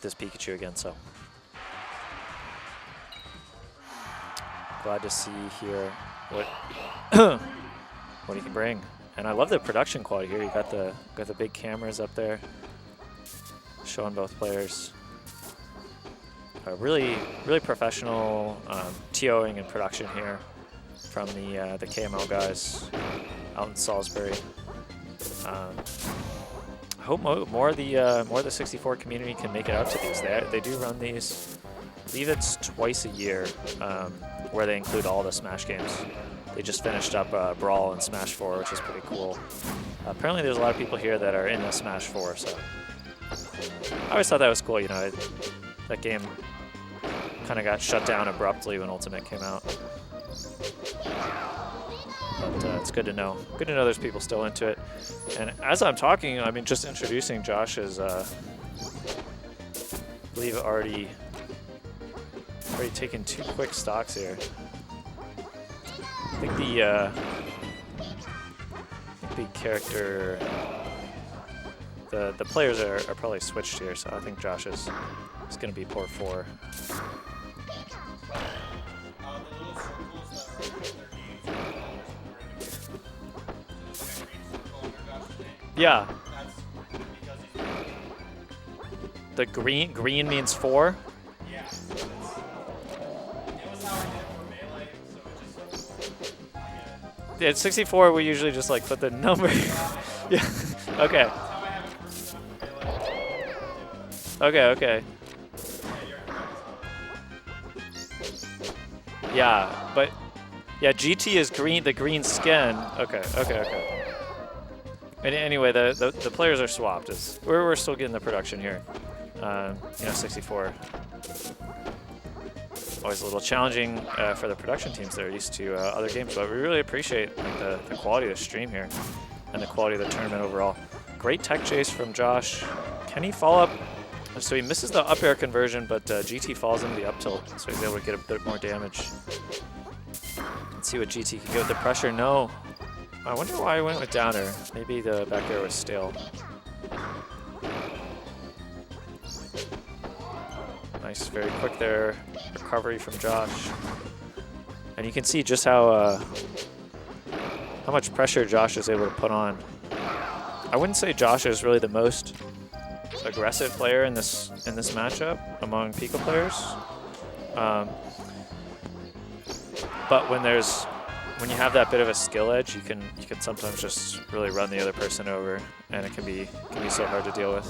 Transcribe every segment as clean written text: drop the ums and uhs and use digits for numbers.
this Pikachu again, so. Glad to see here what what he can bring. And I love the production quality here. You got the big cameras up there showing both players. Really professional TOing and production here from the KML guys out in Salisbury. I hope more of the 64 community can make it out to these. They do run these. I believe it's twice a year where they include all the Smash games. They just finished up Brawl and Smash 4, which is pretty cool. Apparently, there's a lot of people here that are in the Smash 4, so I always thought that was cool. You know, that game kind of got shut down abruptly when Ultimate came out. But it's good to know. Good to know there's people still into it. And as I'm talking, I mean, just introducing Josh is, I believe, already taken 2 quick stocks here. I think the character, the players are probably switched here, so I think Josh is going to be port 4. Yeah. The green means 4? Yeah. It was how I did it for Melee, so it just yeah, at 64 we usually just like put the number. Yeah. Okay. Okay. Yeah, but yeah, GT is green, the green skin. Okay. And anyway, the players are swapped. We're still getting the production here. You know, 64. Always a little challenging for the production teams that are used to other games, but we really appreciate like, the quality of the stream here and the quality of the tournament overall. Great tech chase from Josh. Can he follow up? So he misses the up air conversion, but GT falls into the up tilt, so he's able to get a bit more damage. Let's see what GT can get with the pressure. No. I wonder why he went with down air. Maybe the back air was stale. Nice, very quick there. Recovery from Josh. And you can see just how much pressure Josh is able to put on. I wouldn't say Josh is really the most aggressive player in this matchup among Pika players. But when you have that bit of a skill edge, you can sometimes just really run the other person over, and it can be so hard to deal with.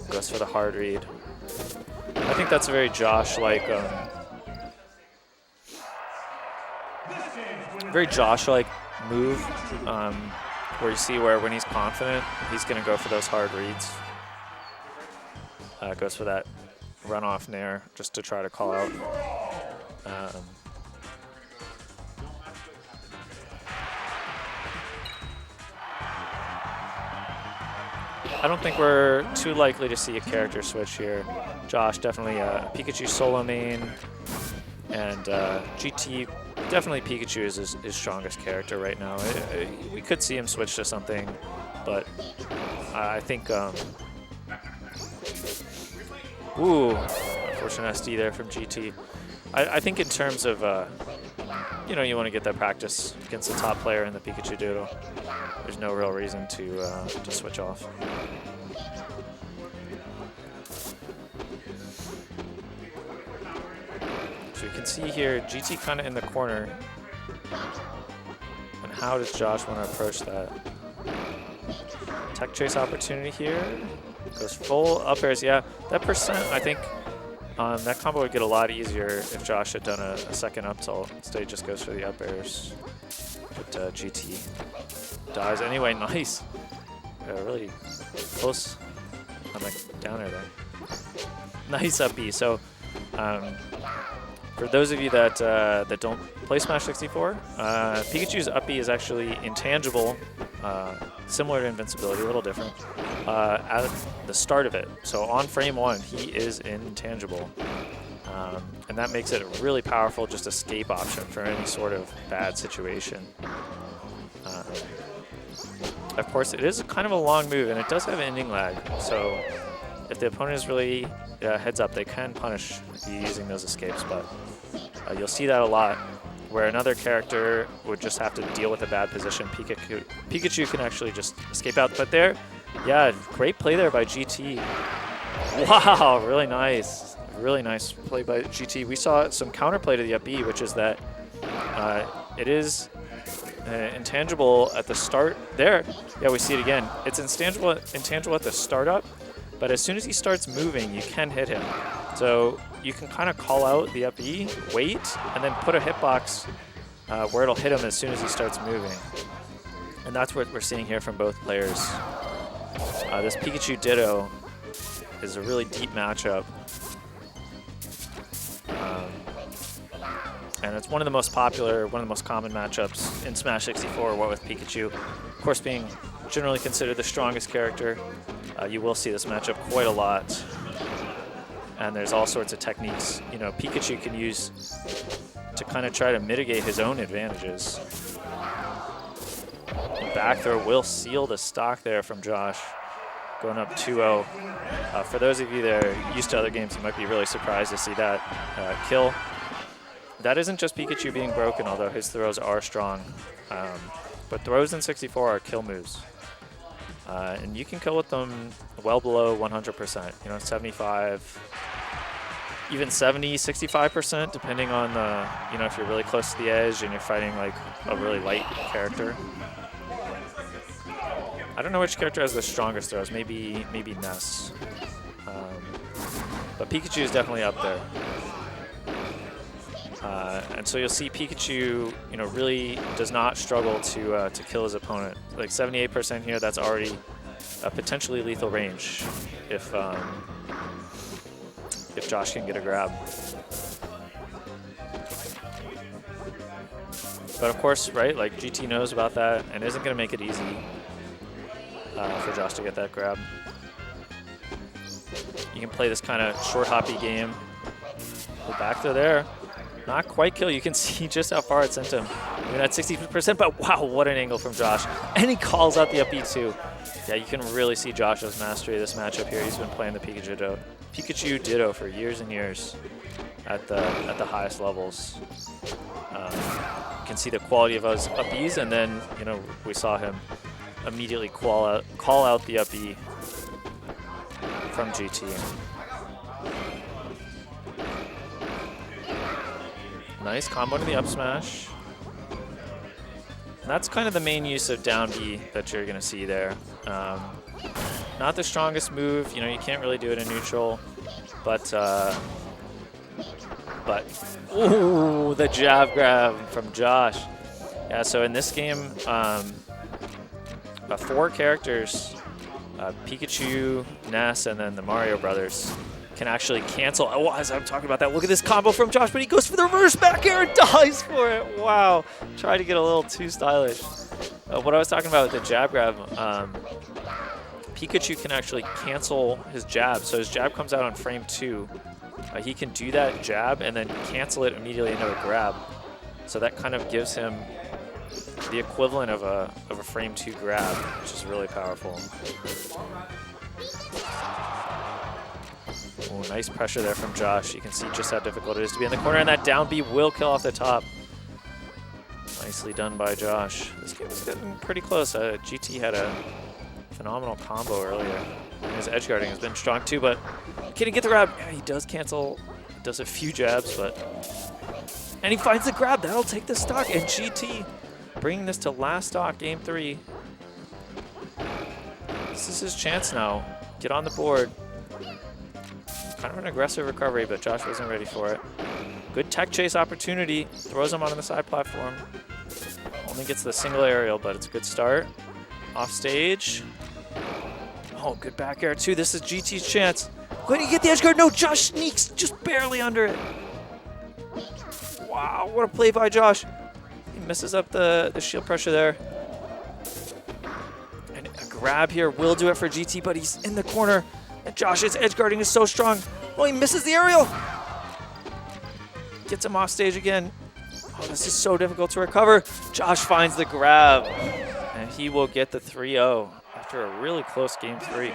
Goes for the hard read. I think that's a very Josh-like, move, where you see where when he's confident, he's going to go for those hard reads. Goes for that runoff nair just to try to call out. I don't think we're too likely to see a character switch here. Josh definitely Pikachu solo main, and GT definitely Pikachu is his strongest character right now. We could see him switch to something, but I think ooh, unfortunate SD there from GT. I think in terms of you know, you want to get that practice against the top player in the Pikachu Doodle. There's no real reason to switch off. So you can see here, GT kind of in the corner. And how does Josh want to approach that? Tech chase opportunity here. Goes full up airs. Yeah, that percent, I think, that combo would get a lot easier if Josh had done a second up tilt. Instead, he just goes for the up airs. But GT dies anyway. Nice. Really close on the downer there. Nice up B. So for those of you that that don't play Smash 64, Pikachu's up B is actually intangible, similar to invincibility, a little different, at the start of it. So on frame 1, he is intangible. And that makes it a really powerful just escape option for any sort of bad situation. of course, it is kind of a long move, and it does have ending lag. So if the opponent is really heads up, they can punish you using those escapes. But you'll see that a lot, where another character would just have to deal with a bad position. Pikachu can actually just escape out. But there, yeah, great play there by GT. Wow, really nice. Really nice play by GT. We saw some counterplay to the up B, which is that it is intangible at the start there. Yeah, we see it again. It's intangible at the startup, but as soon as he starts moving, you can hit him. So you can kind of call out the up E, wait, and then put a hitbox where it'll hit him as soon as he starts moving. And that's what we're seeing here from both players. This Pikachu Ditto is a really deep matchup. And it's one of the most popular, one of the most common matchups in Smash 64, what with Pikachu. Of course, being generally considered the strongest character, you will see this matchup quite a lot. And there's all sorts of techniques, you know, Pikachu can use to kind of try to mitigate his own advantages. Back throw will seal the stock there from Josh, going up 2-0. For those of you that are used to other games, you might be really surprised to see that kill. That isn't just Pikachu being broken, although his throws are strong. But throws in 64 are kill moves. And you can kill with them well below 100%, you know, 75, even 70, 65%, depending on the, you know, if you're really close to the edge and you're fighting like a really light character. I don't know which character has the strongest throws, maybe Ness. But Pikachu is definitely up there. And so you'll see Pikachu, you know, really does not struggle to kill his opponent. Like 78% here, that's already a potentially lethal range if Josh can get a grab. But of course, right, like GT knows about that and isn't going to make it easy for Josh to get that grab. You can play this kind of short hoppy game. Go back to there. Not quite kill. You can see just how far it sent him. Even at 60%, but wow, what an angle from Josh. And he calls out the up B too. Yeah, you can really see Josh's mastery of this matchup here. He's been playing the Pikachu Ditto for years and years at the highest levels. You can see the quality of his up Bs, and then, you know, we saw him immediately call out the up B from GT. Nice combo to the up smash. And that's kind of the main use of down B that you're going to see there. Not the strongest move, you know, you can't really do it in neutral, but ooh, the jab grab from Josh. Yeah, so in this game, 4 characters, Pikachu, Ness, and then the Mario Brothers, can actually cancel. Oh, as I'm talking about that, look at this combo from Josh, but he goes for the reverse back air and dies for it. Wow. Tried to get a little too stylish. What I was talking about with the jab grab, Pikachu can actually cancel his jab. So his jab comes out on frame 2. He can do that jab and then cancel it immediately into a grab. So that kind of gives him the equivalent of a frame 2 grab, which is really powerful. Oh, nice pressure there from Josh. You can see just how difficult it is to be in the corner, and that down B will kill off the top. Nicely done by Josh. This game is getting pretty close. GT had a phenomenal combo earlier. And his edge guarding has been strong too, but can he get the grab? Yeah, he does cancel, does a few jabs, and he finds the grab. That'll take the stock, and GT bringing this to last stock, game 3. This is his chance now. Get on the board. Kind of an aggressive recovery, but Josh wasn't ready for it. Good tech chase opportunity. Throws him onto the side platform. Only gets the single aerial, but it's a good start. Off stage. Oh, good back air too. This is GT's chance. Could he get the edge guard? No, Josh sneaks just barely under it. Wow, what a play by Josh. He misses up the shield pressure there. And a grab here will do it for GT, but he's in the corner. And Josh's edge guarding is so strong. Oh, he misses the aerial. Gets him off stage again. Oh, this is so difficult to recover. Josh finds the grab. And he will get the 3-0 after a really close game 3.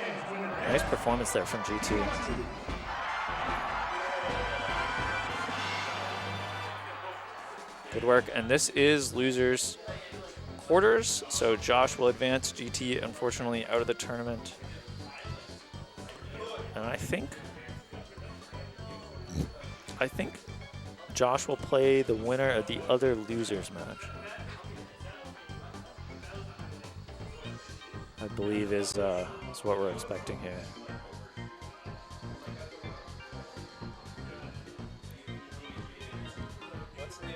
Nice performance there from G2. Good work. And this is losers quarters. So Josh will advance. GT, unfortunately, out of the tournament. And I think Josh will play the winner of the other losers match. I believe is what we're expecting here.